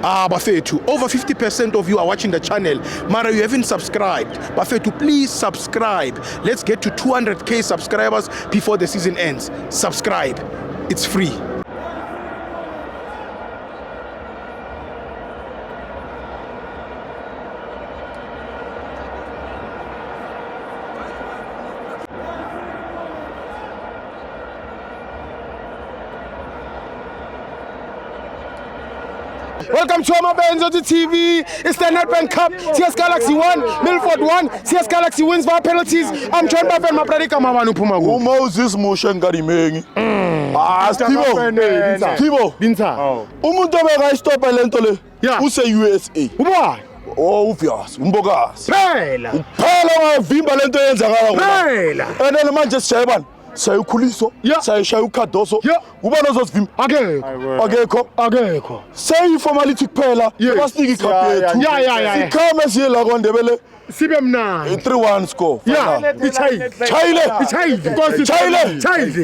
Bafethu, over 50% of you are watching the channel. Mara, you haven't subscribed. Bafethu, please subscribe. Let's get to 200k subscribers before the season ends. Subscribe. It's free. Welcome to Amabenzo TV. It's the Nedbank Cup. CS Galaxy 1, Milford 1. CS Galaxy wins by penalties. I'm John Bafen Mapradika Mavanu Pumagu. Moses Motion Garimengi. Tibo. Binza. Umuntu obeka stop lento le. Use USA. Ubani? Oh, obvious. Umbokazi. Phela. Phela ngavimba lento yenzakala ngona. Phela. Ene manje siyayibani. Sayukhuliso, sayishaya ukhadoso. Ubani ozosivimba? Akekho. Say formality kuphela. Basinike icup yethu. Sikhame siye la kwaNdebele. Sibe mnandi. 3-1 score. Ichayile.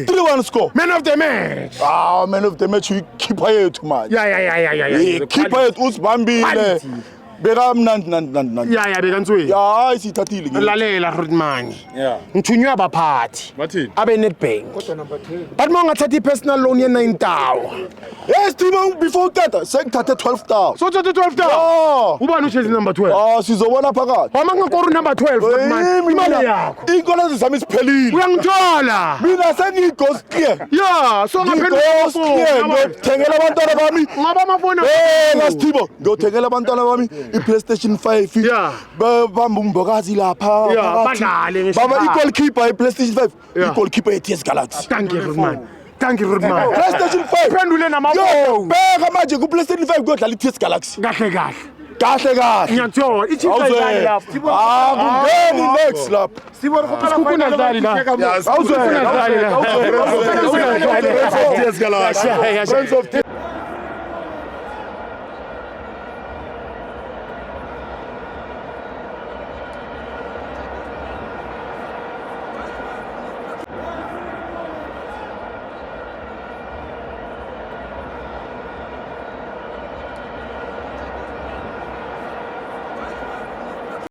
3-1 score. Man of the match. Man of the match keeper yethu manje. Keeper yethu usibambile. Beka mnandi. Bekantsweni. Hayi sithathile nje. Lalela Rudmani. Ngithunywa abaphathi. Bathini? Abe Nedbank. Kodwa number 10. But mangathatha personal loan ye 9,000. Yes, Timo before that, sekuthathe 12,000. So thathe 12,000. Ubani uChelsea number 12? Sizobona phakathi. Mama ngakoro number 12 Rudmani. Imali yakho. Inkolo zami siphelile. Uyangithola. Mina sengi-ghost clear. So ngaphendula Ghost clear. Ngothengela abantwana bami. Ngaba amafoni. Ngasithibo, ngothengela abantwana bami i-PlayStation 5. Bamba umbokazi lapha. Badlale ngisho. Baba i-goalkeeper i-PlayStation 5. I-goalkeeper ye-TS Galaxy. Thank you Rudmani. PlayStation 5. Phendule namafoni. Beka manje ku-PlayStation 5 kuyodlala i-TS Galaxy. Kahle. Ngiyathola. Ichipha idlali lapho. Kungeni next lapho. Sibona kuphela idlali la. Awuzwela.